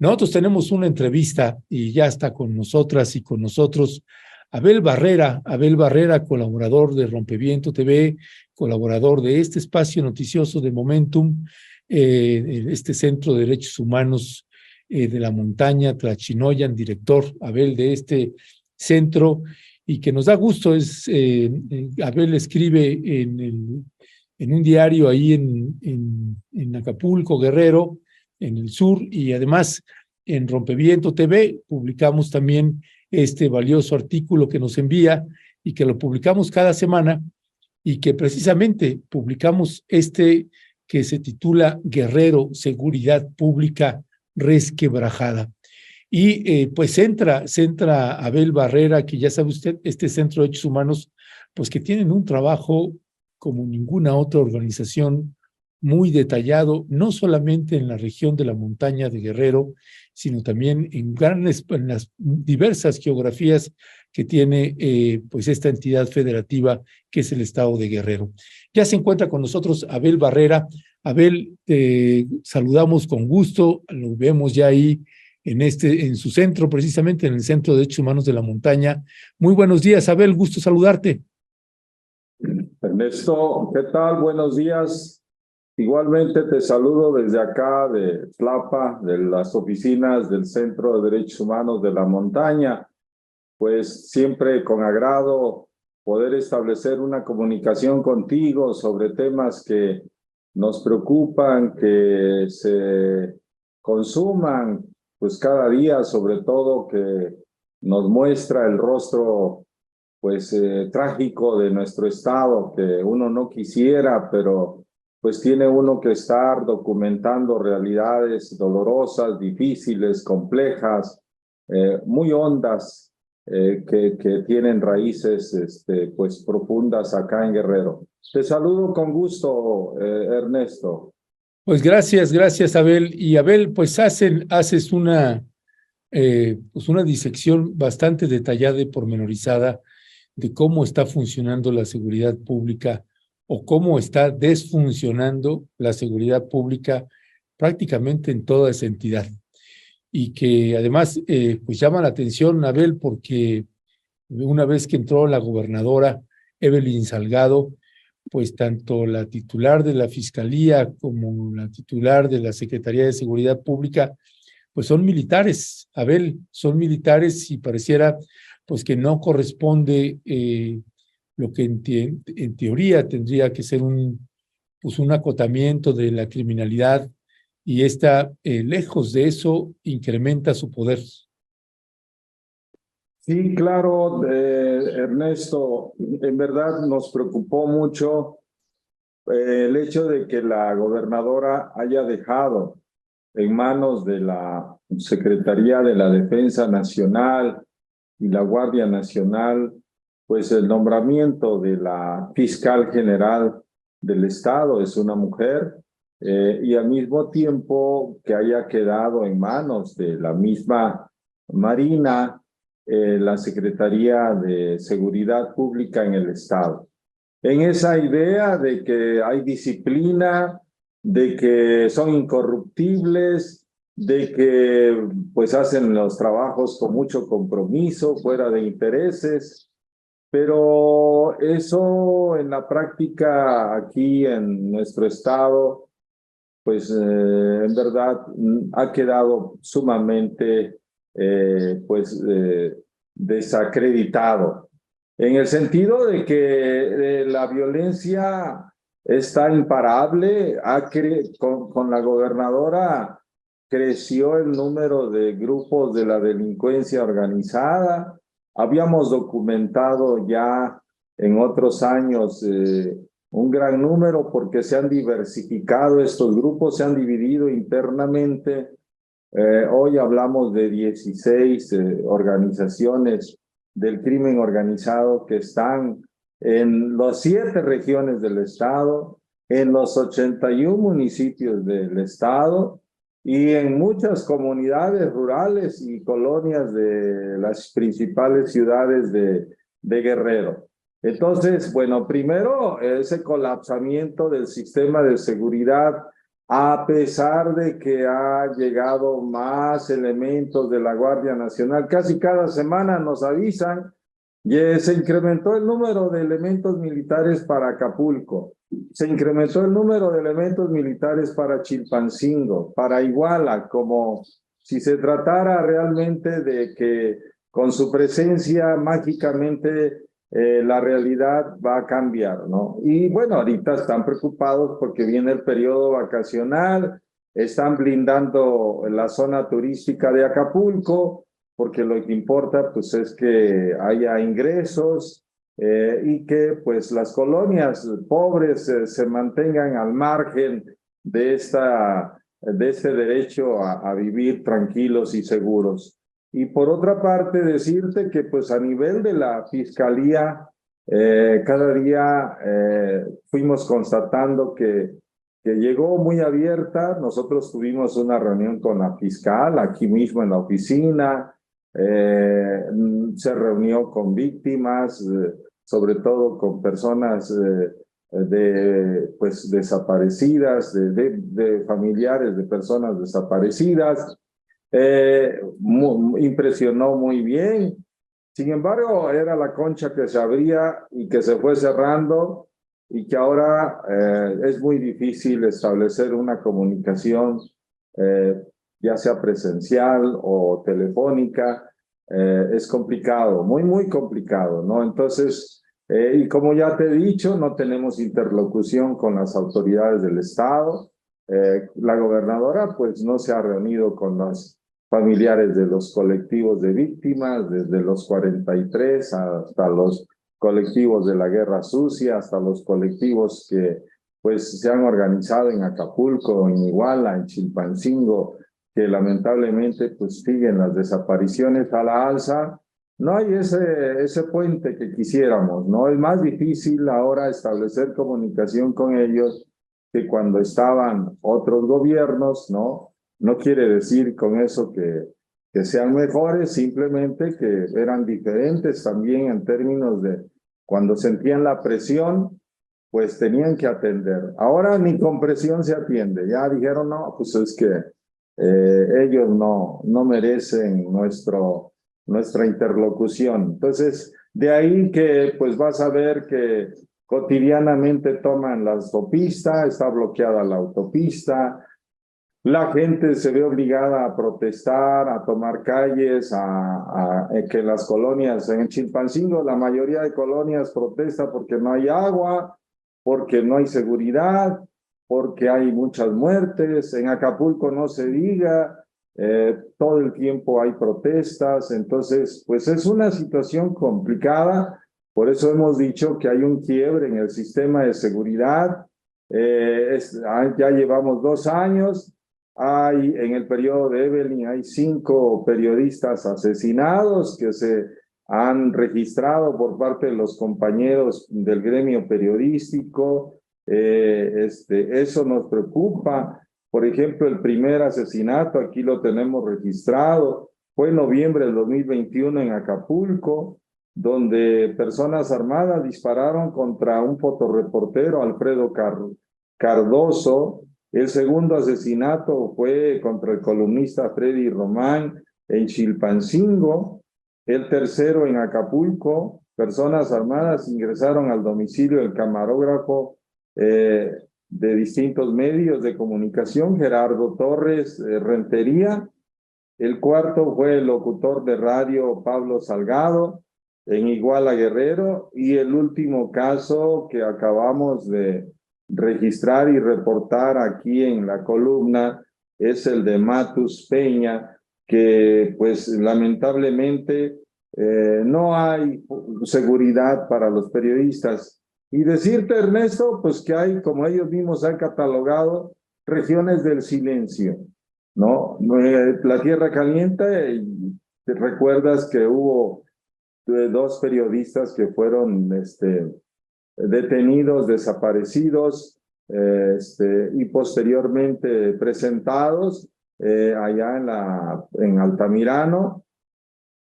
Nosotros tenemos una entrevista y ya está con nosotras y con nosotros Abel Barrera, colaborador de Rompeviento TV, colaborador de este espacio noticioso de Momentum, este Centro de Derechos Humanos de la Montaña, Tlachinoyan, director Abel de este centro, y que nos da gusto. Abel escribe en un diario ahí en Acapulco, Guerrero, en el sur, y además en Rompeviento TV publicamos también este valioso artículo que nos envía y que lo publicamos cada semana, y que precisamente publicamos que se titula Guerrero, Seguridad Pública Resquebrajada. Y pues entra Abel Barrera, que ya sabe usted, este Centro de Derechos Humanos, pues que tienen un trabajo como ninguna otra organización, muy detallado, no solamente en la región de la montaña de Guerrero, sino también en las diversas geografías que tiene pues esta entidad federativa que es el estado de Guerrero. Ya se encuentra con nosotros Abel Barrera. Abel, saludamos con gusto, lo vemos ya ahí en su centro, precisamente en el Centro de Derechos Humanos de la Montaña. Muy buenos días, Abel, gusto saludarte. Ernesto, ¿qué tal? Buenos días. Igualmente te saludo desde acá de Tlapa, de las oficinas del Centro de Derechos Humanos de la Montaña. Pues siempre con agrado poder establecer una comunicación contigo sobre temas que nos preocupan, que se consuman pues cada día, sobre todo que nos muestra el rostro pues trágico de nuestro estado, que uno no quisiera, pero pues tiene uno que estar documentando realidades dolorosas, difíciles, complejas, muy hondas, que tienen raíces pues profundas acá en Guerrero. Te saludo con gusto, Ernesto. Pues gracias, Abel. Y Abel, pues haces pues una disección bastante detallada y pormenorizada de cómo está funcionando la seguridad pública o cómo está desfuncionando la seguridad pública prácticamente en toda esa entidad. Y que además pues llama la atención, Abel, porque una vez que entró la gobernadora Evelyn Salgado, pues tanto la titular de la Fiscalía como la titular de la Secretaría de Seguridad Pública, pues son militares, Abel, son militares, y pareciera pues que no corresponde lo que en teoría tendría que ser pues un acotamiento de la criminalidad, y lejos de eso, incrementa su poder. Sí, claro, Ernesto, en verdad nos preocupó mucho el hecho de que la gobernadora haya dejado en manos de la Secretaría de la Defensa Nacional y la Guardia Nacional, pues el nombramiento de la fiscal general del Estado, es una mujer, y al mismo tiempo que haya quedado en manos de la misma Marina, la Secretaría de Seguridad Pública en el Estado. En esa idea de que hay disciplina, de que son incorruptibles, de que pues hacen los trabajos con mucho compromiso, fuera de intereses, pero eso en la práctica aquí en nuestro estado, pues en verdad ha quedado sumamente desacreditado, en el sentido de que la violencia está imparable. Con la gobernadora creció el número de grupos de la delincuencia organizada. Habíamos documentado ya en otros años un gran número, porque se han diversificado estos grupos, se han dividido internamente. Hoy hablamos de 16 organizaciones del crimen organizado que están en las 7 regiones del estado, en los 81 municipios del estado y en muchas comunidades rurales y colonias de las principales ciudades de Guerrero. Entonces, bueno, primero ese colapsamiento del sistema de seguridad a pesar de que ha llegado más elementos de la Guardia Nacional. Casi cada semana nos avisan y se incrementó el número de elementos militares para Acapulco, se incrementó el número de elementos militares para Chilpancingo, para Iguala, como si se tratara realmente de que con su presencia mágicamente la realidad va a cambiar, ¿no? Y bueno, ahorita están preocupados porque viene el periodo vacacional, están blindando la zona turística de Acapulco, porque lo que importa pues es que haya ingresos y que pues las colonias pobres se mantengan al margen de, de este derecho a vivir tranquilos y seguros. Y por otra parte, decirte que pues a nivel de la Fiscalía, cada día fuimos constatando que llegó muy abierta. Nosotros tuvimos una reunión con la fiscal aquí mismo en la oficina, se reunió con víctimas, sobre todo con personas pues desaparecidas, de familiares de personas desaparecidas. Impresionó muy bien. Sin embargo, era la concha que se abría y que se fue cerrando y que ahora es muy difícil establecer una comunicación, ya sea presencial o telefónica. Es complicado, muy complicado, ¿no? Entonces, y como ya te he dicho, no tenemos interlocución con las autoridades del Estado. La gobernadora pues no se ha reunido con los familiares de los colectivos de víctimas, desde los 43 hasta los colectivos de la Guerra Sucia, hasta los colectivos que pues se han organizado en Acapulco, en Iguala, en Chilpancingo, que lamentablemente pues siguen las desapariciones a la alza. No hay ese puente que quisiéramos, ¿no? Es más difícil ahora establecer comunicación con ellos que cuando estaban otros gobiernos, ¿no? No quiere decir con eso que sean mejores, simplemente que eran diferentes también en términos de cuando sentían la presión, pues tenían que atender. Ahora ni con presión se atiende. Ya dijeron, no, pues es que ellos no merecen nuestra interlocución. Entonces, de ahí que pues vas a ver que cotidianamente toman la autopista, está bloqueada la autopista, la gente se ve obligada a protestar, a tomar calles, que las colonias, en Chilpancingo la mayoría de colonias protesta porque no hay agua, porque no hay seguridad, porque hay muchas muertes, en Acapulco no se diga, todo el tiempo hay protestas, entonces pues es una situación complicada, por eso hemos dicho que hay un quiebre en el sistema de seguridad, ya llevamos 2 años, en el periodo de Evelyn hay 5 periodistas asesinados que se han registrado por parte de los compañeros del gremio periodístico. Eso nos preocupa. Por ejemplo, el primer asesinato, aquí lo tenemos registrado, fue en noviembre del 2021 en Acapulco, donde personas armadas dispararon contra un fotoreportero, Alfredo Cardoso. El segundo asesinato fue contra el columnista Freddy Román en Chilpancingo. El tercero en Acapulco. Personas armadas ingresaron al domicilio del camarógrafo de distintos medios de comunicación, Gerardo Torres Rentería. El cuarto fue el locutor de radio Pablo Salgado en Iguala Guerrero. Y el último caso que acabamos de registrar y reportar aquí en la columna es el de Matus Peña, que pues lamentablemente no hay seguridad para los periodistas. Y decirte, Ernesto, pues que hay, como ellos mismos han catalogado, regiones del silencio, ¿no? La Tierra Caliente, y te recuerdas que hubo 2 periodistas que fueron detenidos, desaparecidos, y posteriormente presentados allá en Altamirano.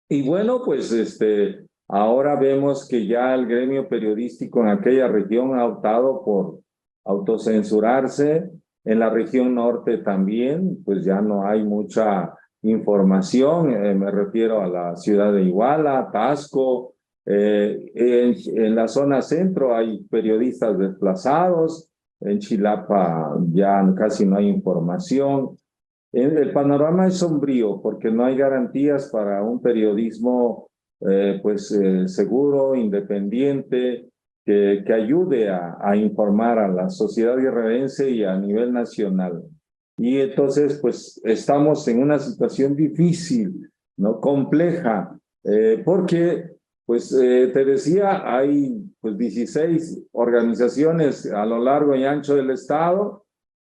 Y bueno, pues ahora vemos que ya el gremio periodístico en aquella región ha optado por autocensurarse. En la región norte también, pues ya no hay mucha información, me refiero a la ciudad de Iguala, Tasco, en la zona centro hay periodistas desplazados, en Chilapa ya casi no hay información. El panorama es sombrío porque no hay garantías para un periodismo seguro, independiente, que ayude a informar a la sociedad guerrerense y a nivel nacional. Y entonces, pues, estamos en una situación difícil, ¿no? Compleja, porque, te decía, hay, pues, 16 organizaciones a lo largo y ancho del Estado,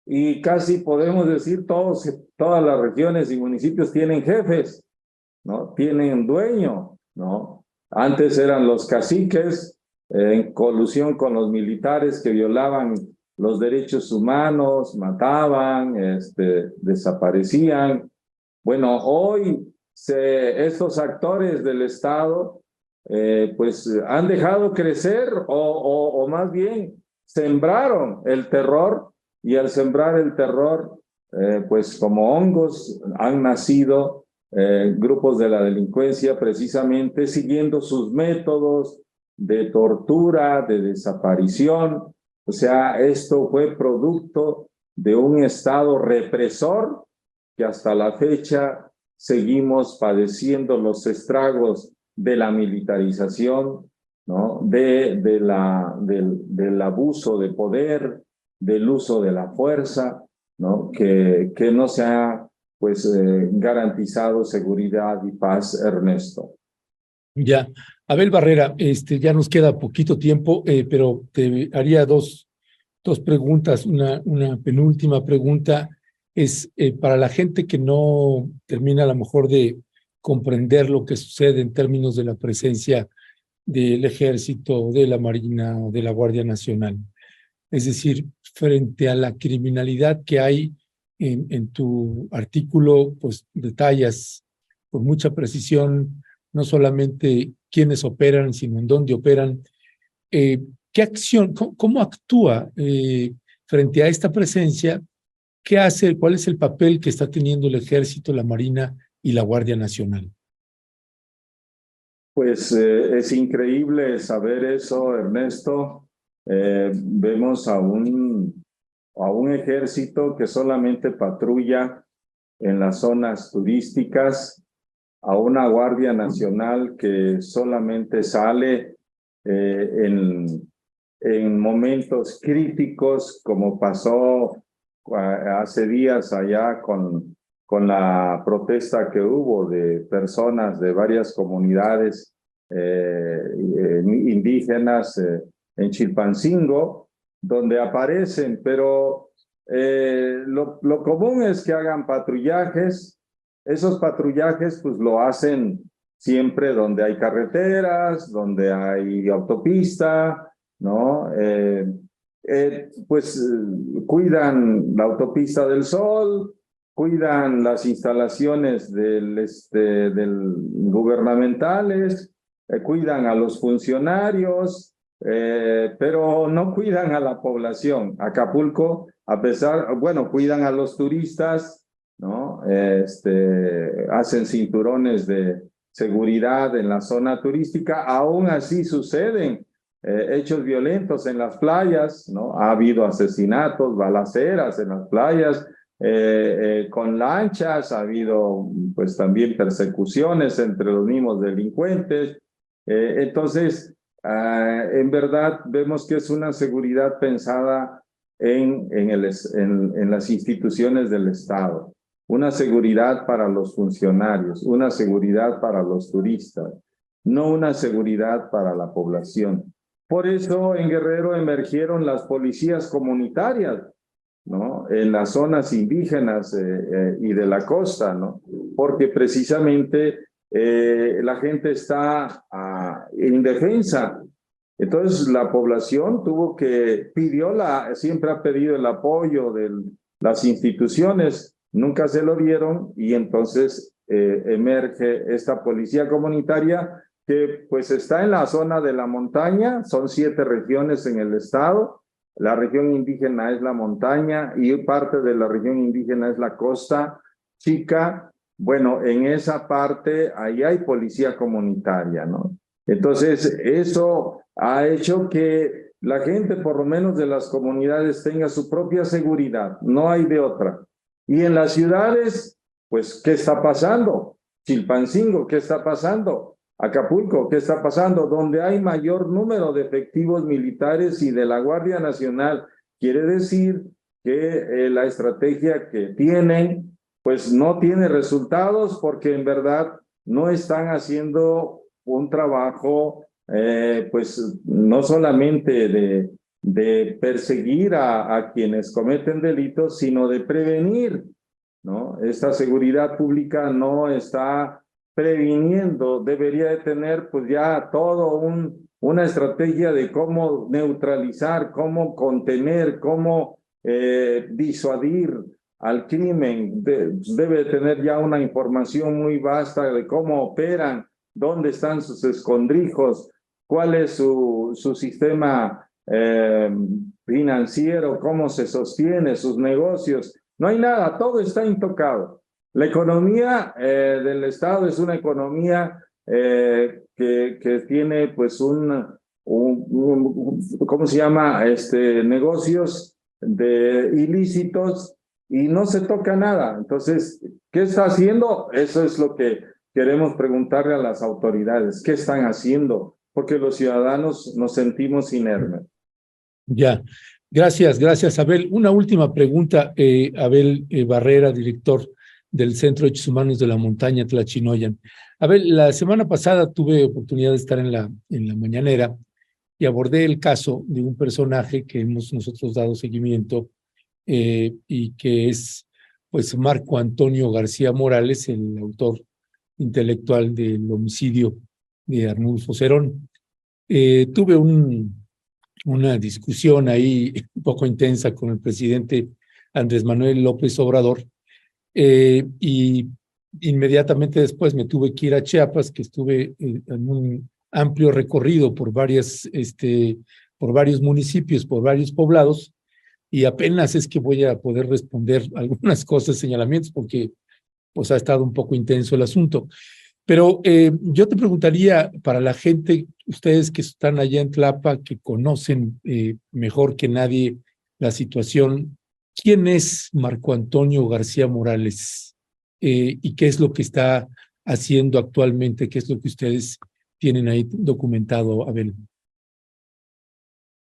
y casi podemos decir todas las regiones y municipios tienen jefes, ¿no? Tienen dueño, ¿no? Antes eran los caciques, en colusión con los militares que violaban los derechos humanos, mataban, desaparecían. Bueno, hoy estos actores del Estado han dejado crecer o más bien sembraron el terror, y al sembrar el terror, pues como hongos han nacido grupos de la delincuencia precisamente siguiendo sus métodos de tortura, de desaparición. O sea, esto fue producto de un Estado represor que hasta la fecha seguimos padeciendo los estragos de la militarización, ¿no? Del abuso de poder, del uso de la fuerza, ¿no? Que no se ha garantizado seguridad y paz, Ernesto. Ya, Abel Barrera, ya nos queda poquito tiempo, pero te haría dos preguntas. Una penúltima pregunta es para la gente que no termina a lo mejor de comprender lo que sucede en términos de la presencia del Ejército, de la Marina o de la Guardia Nacional. Es decir, frente a la criminalidad que hay en tu artículo, pues detallas con mucha precisión no solamente quiénes operan, sino en dónde operan. ¿Qué acción, cómo actúa frente a esta presencia? ¿Qué hace? ¿Cuál es el papel que está teniendo el Ejército, la Marina y la Guardia Nacional? Pues es increíble saber eso, Ernesto. Vemos a un ejército que solamente patrulla en las zonas turísticas, a una Guardia Nacional que solamente sale en momentos críticos, como pasó hace días allá con la protesta que hubo de personas de varias comunidades indígenas en Chilpancingo, donde aparecen, pero lo común es que hagan patrullajes. Esos patrullajes pues lo hacen siempre donde hay carreteras, donde hay autopista, ¿no? Cuidan la autopista del Sol, cuidan las instalaciones del gubernamentales, cuidan a los funcionarios, pero no cuidan a la población. Acapulco, cuidan a los turistas, ¿no? Hacen cinturones de seguridad en la zona turística. Aún así suceden hechos violentos en las playas, ¿no? Ha habido asesinatos, balaceras en las playas, con lanchas, ha habido pues también persecuciones entre los mismos delincuentes. Entonces, en verdad vemos que es una seguridad pensada en las instituciones del Estado, una seguridad para los funcionarios, una seguridad para los turistas, no una seguridad para la población. Por eso en Guerrero emergieron las policías comunitarias, ¿no? En las zonas indígenas y de la costa, ¿no? Porque precisamente la gente está indefensa. Entonces la población siempre ha pedido el apoyo de las instituciones, nunca se lo dieron, y entonces emerge esta policía comunitaria que pues está en la zona de la montaña. Son 7 regiones en el estado, la región indígena es la montaña y parte de la región indígena es la costa chica. Bueno, en esa parte ahí hay policía comunitaria, ¿no? Entonces, eso ha hecho que la gente, por lo menos de las comunidades, tenga su propia seguridad, no hay de otra. Y en las ciudades, pues, ¿qué está pasando? Chilpancingo, ¿qué está pasando? Acapulco, ¿qué está pasando? Donde hay mayor número de efectivos militares y de la Guardia Nacional. Quiere decir que la estrategia que tienen, pues no tiene resultados porque en verdad no están haciendo un trabajo, pues no solamente de perseguir a quienes cometen delitos, sino de prevenir, ¿no? Esta seguridad pública no está previniendo, debería de tener pues ya todo una estrategia de cómo neutralizar, cómo contener, cómo disuadir al crimen. Debe tener ya una información muy vasta de cómo operan, dónde están sus escondrijos, cuál es su sistema financiero, cómo se sostiene, sus negocios. No hay nada, todo está intocado. La economía del Estado es una economía que tiene pues ¿cómo se llama? Negocios ilícitos y no se toca nada. Entonces, ¿qué está haciendo? Eso es lo que queremos preguntarle a las autoridades. ¿Qué están haciendo? Porque los ciudadanos nos sentimos inermes. Ya, gracias, Abel. Una última pregunta, Abel Barrera, director del Centro de Derechos Humanos de la Montaña Tlachinoyan. Abel, la semana pasada tuve oportunidad de estar en la mañanera y abordé el caso de un personaje que hemos nosotros dado seguimiento y que es pues Marco Antonio García Morales, el autor intelectual del homicidio de Arnulfo Cerón. Tuve una discusión ahí un poco intensa con el presidente Andrés Manuel López Obrador y inmediatamente después me tuve que ir a Chiapas, que estuve en un amplio recorrido por varios municipios, por varios poblados, y apenas es que voy a poder responder algunas cosas, señalamientos, porque pues ha estado un poco intenso el asunto. Pero yo te preguntaría, para la gente, ustedes que están allá en Tlapa, que conocen mejor que nadie la situación, ¿quién es Marco Antonio García Morales? ¿Y qué es lo que está haciendo actualmente? ¿Qué es lo que ustedes tienen ahí documentado, Abel?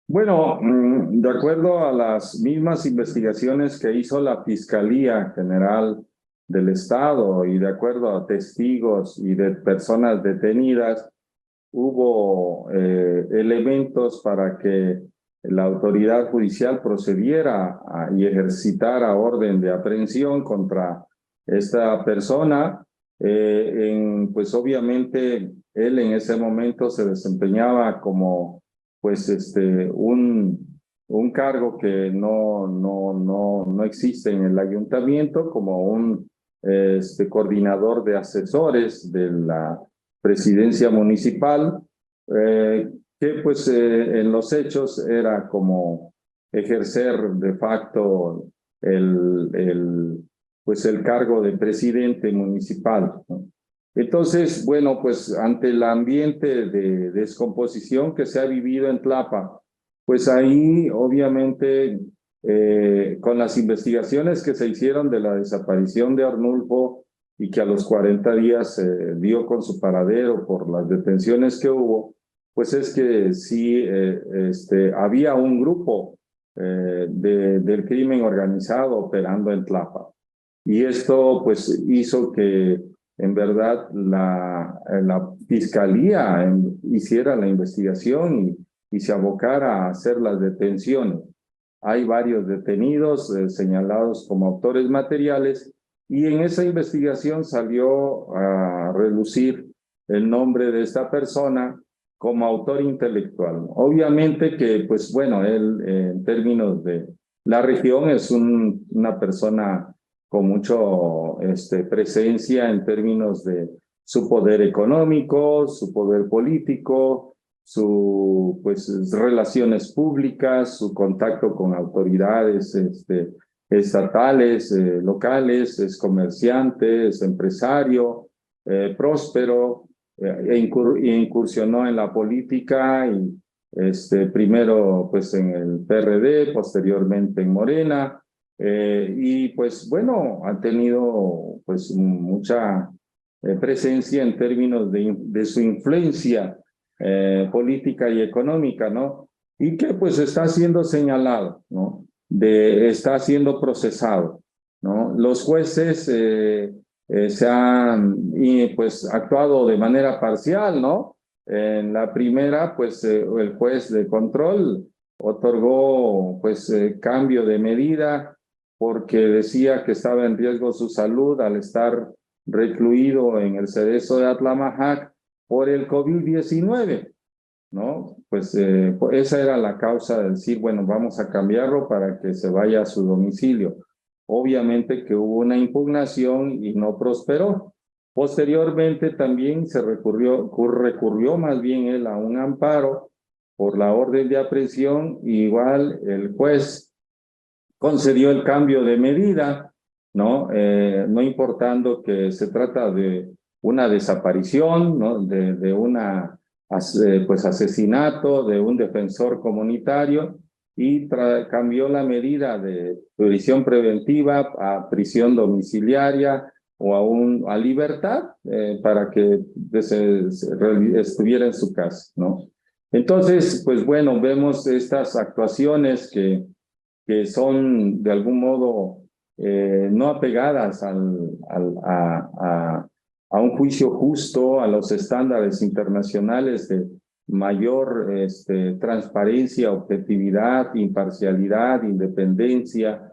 Bueno, de acuerdo a las mismas investigaciones que hizo la Fiscalía General del Estado y de acuerdo a testigos y de personas detenidas, hubo elementos para que la autoridad judicial procediera y ejercitara orden de aprehensión contra esta persona. Pues obviamente él en ese momento se desempeñaba como pues un cargo que no existe en el ayuntamiento, como un coordinador de asesores de la presidencia municipal, que pues en los hechos era como ejercer de facto pues el cargo de presidente municipal, ¿no? Entonces, bueno, pues ante el ambiente de descomposición que se ha vivido en Tlapa, pues ahí obviamente con las investigaciones que se hicieron de la desaparición de Arnulfo y que a los 40 días se dio con su paradero por las detenciones que hubo, pues es que sí había un grupo del crimen organizado operando en Tlapa. Y esto pues hizo que en verdad la fiscalía hiciera la investigación y se abocara a hacer las detenciones. Hay varios detenidos señalados como autores materiales y en esa investigación salió a relucir el nombre de esta persona como autor intelectual. Obviamente que, pues bueno, él en términos de la región es una persona con mucho presencia en términos de su poder económico, su poder político, pues, relaciones públicas, su contacto con autoridades estatales, locales, es comerciante, es empresario, próspero, incursionó en la política y primero pues en el PRD, posteriormente en Morena, y pues bueno, ha tenido pues mucha presencia en términos de su influencia política y económica, ¿no? Y que pues está siendo señalado, ¿no? Está siendo procesado, ¿no? Los jueces se han pues actuado de manera parcial, ¿no? En la primera, pues el juez de control otorgó pues cambio de medida porque decía que estaba en riesgo su salud al estar recluido en el cerezo de Atlamajac por el COVID-19, ¿no? Pues esa era la causa de decir, bueno, vamos a cambiarlo para que se vaya a su domicilio. Obviamente que hubo una impugnación y no prosperó. Posteriormente también recurrió más bien él a un amparo por la orden de aprehensión. Igual el juez concedió el cambio de medida, ¿no? No importando que se trata de una desaparición, ¿no? De una pues asesinato de un defensor comunitario y cambió la medida de prisión preventiva a prisión domiciliaria o a libertad para que estuviera en su casa, ¿no? Entonces, pues bueno, vemos estas actuaciones que son de algún modo no apegadas a un juicio justo, a los estándares internacionales de mayor transparencia, objetividad, imparcialidad, independencia,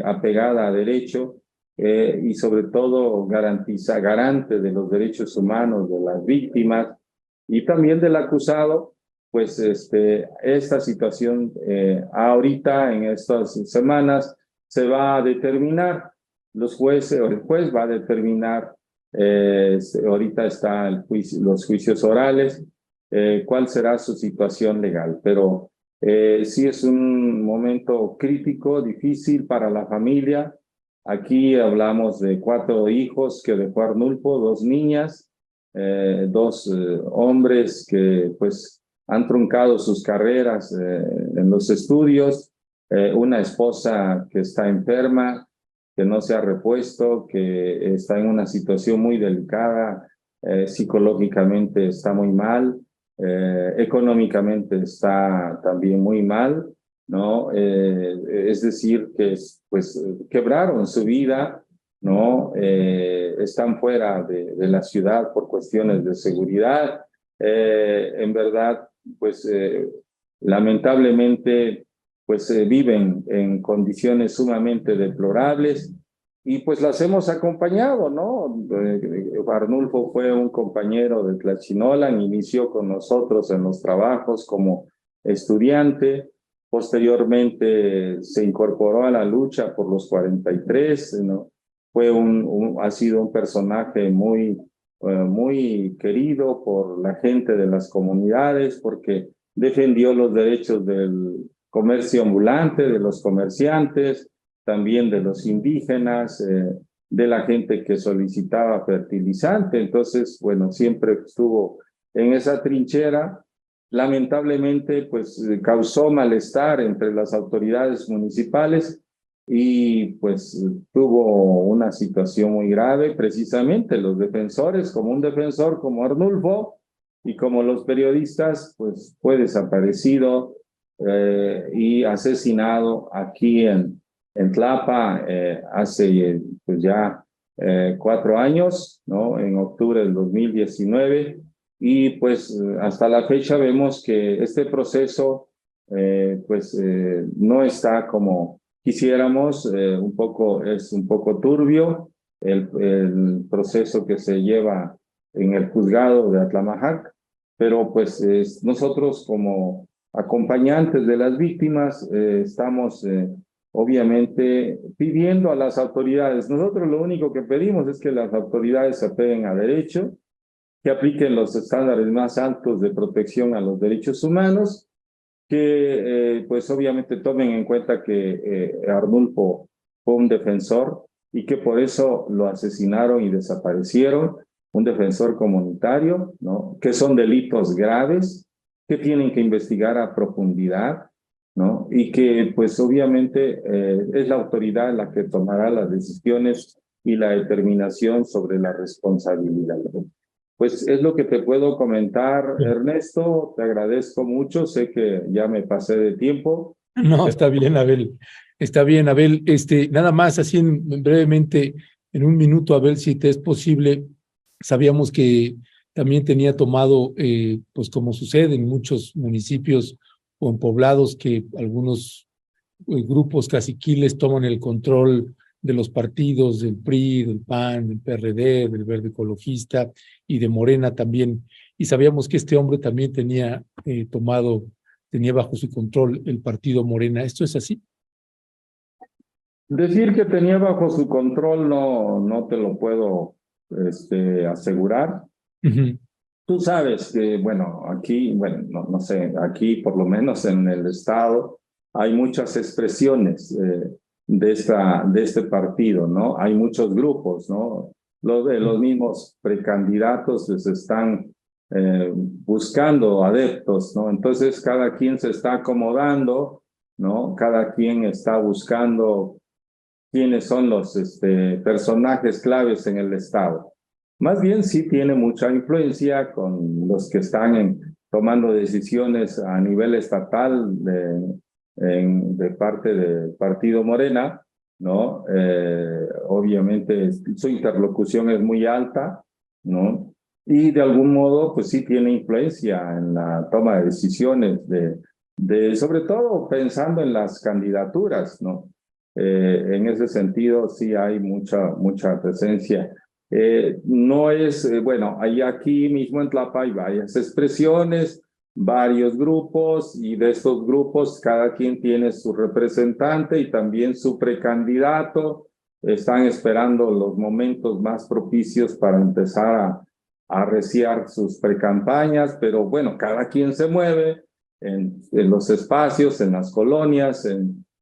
apegada a derecho y sobre todo garante de los derechos humanos de las víctimas y también del acusado. Pues esta situación ahorita en estas semanas se va a determinar, los jueces o el juez va a determinar, ahorita está los juicios orales, cuál será su situación legal, pero sí es un momento crítico, difícil para la familia. Aquí hablamos de 4 hijos que dejó Arnulfo, 2 niñas, 2 hombres que pues han truncado sus carreras en los estudios, una esposa que está enferma, que no se ha repuesto, que está en una situación muy delicada, psicológicamente está muy mal, económicamente está también muy mal, ¿no? Es decir, que pues quebraron su vida, ¿no? Están fuera de la ciudad por cuestiones de seguridad. En verdad, pues lamentablemente pues viven en condiciones sumamente deplorables y pues las hemos acompañado, ¿no? Arnulfo fue un compañero de Tlachinolan, inició con nosotros en los trabajos como estudiante, posteriormente se incorporó a la lucha por los 43, ¿no? Ha sido un personaje muy querido por la gente de las comunidades porque defendió los derechos del comercio ambulante, de los comerciantes, también de los indígenas, de la gente que solicitaba fertilizante. Entonces, bueno, siempre estuvo en esa trinchera. Lamentablemente, pues causó malestar entre las autoridades municipales y pues tuvo una situación muy grave. Precisamente los defensores, como un defensor como Arnulfo y como los periodistas, pues fue desaparecido y asesinado aquí en Tlapa hace pues ya 4 años, ¿no? En octubre del 2019. Y pues hasta la fecha vemos que este proceso no está como quisiéramos, es un poco turbio el proceso que se lleva en el juzgado de Atlamajac, pero pues nosotros como acompañantes de las víctimas estamos obviamente pidiendo a las autoridades. Nosotros lo único que pedimos es que las autoridades se apeguen a derecho, que apliquen los estándares más altos de protección a los derechos humanos, que pues obviamente tomen en cuenta que Arnulfo fue un defensor y que por eso lo asesinaron y desaparecieron, un defensor comunitario, ¿no? Que son delitos graves, que tienen que investigar a profundidad, ¿no? Y que pues obviamente es la autoridad la que tomará las decisiones y la determinación sobre la responsabilidad. Pues es lo que te puedo comentar, Ernesto. Te agradezco mucho. Sé que ya me pasé de tiempo. No, está bien, Abel. Está bien, Abel. Nada más así brevemente, en un minuto, Abel, si te es posible. Sabíamos que también tenía tomado, pues como sucede en muchos municipios o en poblados, que algunos grupos caciquiles toman el control de los partidos del PRI, del PAN, del PRD, del Verde Ecologista y de Morena también. Y sabíamos que este hombre también tenía tenía bajo su control el partido Morena. ¿Esto es así? Decir que tenía bajo su control no te lo puedo asegurar. Uh-huh. Tú sabes que, bueno, aquí, bueno, no sé, aquí por lo menos en el estado hay muchas expresiones de este partido, ¿no? Hay muchos grupos, ¿no? Los mismos precandidatos se están buscando adeptos, ¿no? Entonces cada quien se está acomodando, ¿no? Cada quien está buscando quiénes son los personajes claves en el Estado. Más bien sí tiene mucha influencia con los que están tomando decisiones a nivel estatal de parte del Partido Morena, ¿no? Obviamente su interlocución es muy alta, ¿no? Y de algún modo, pues sí tiene influencia en la toma de decisiones sobre todo pensando en las candidaturas, ¿no? En ese sentido, sí hay mucha presencia. No es, bueno, hay aquí mismo en Tlapa hay varias expresiones, varios grupos, y de estos grupos cada quien tiene su representante y también su precandidato. Están esperando los momentos más propicios para empezar a arreciar sus precampañas, pero bueno, cada quien se mueve en los espacios, en las colonias,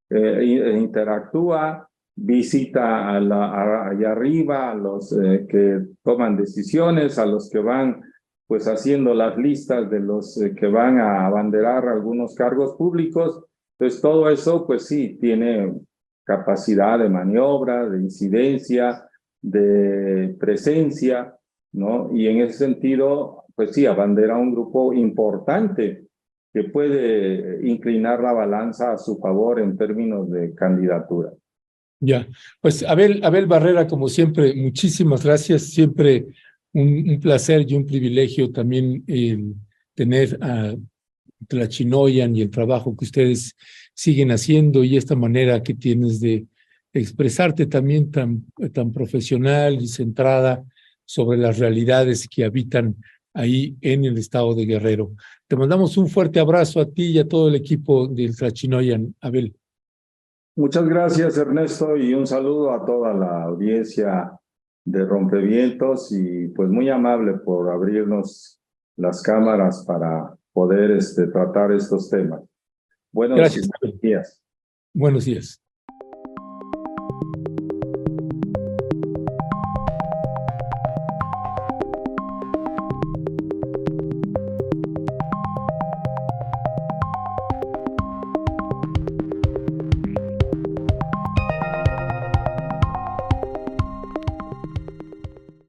interactúa, visita allá arriba a los que toman decisiones, a los que van pues haciendo las listas de los que van a abanderar algunos cargos públicos. Pues todo eso pues sí tiene capacidad de maniobra, de incidencia, de presencia, ¿no? Y en ese sentido pues sí abandera un grupo importante que puede inclinar la balanza a su favor en términos de candidatura. Ya, pues Abel Barrera, como siempre, muchísimas gracias. Siempre un placer y un privilegio también tener a Tlachinoyan y el trabajo que ustedes siguen haciendo y esta manera que tienes de expresarte también tan profesional y centrada sobre las realidades que habitan ahí en el estado de Guerrero. Te mandamos un fuerte abrazo a ti y a todo el equipo del Tlachinoyan, Abel. Muchas gracias, Ernesto, y un saludo a toda la audiencia de Rompevientos y pues muy amable por abrirnos las cámaras para poder tratar estos temas. Buenos Gracias, Abel. días. Buenos días.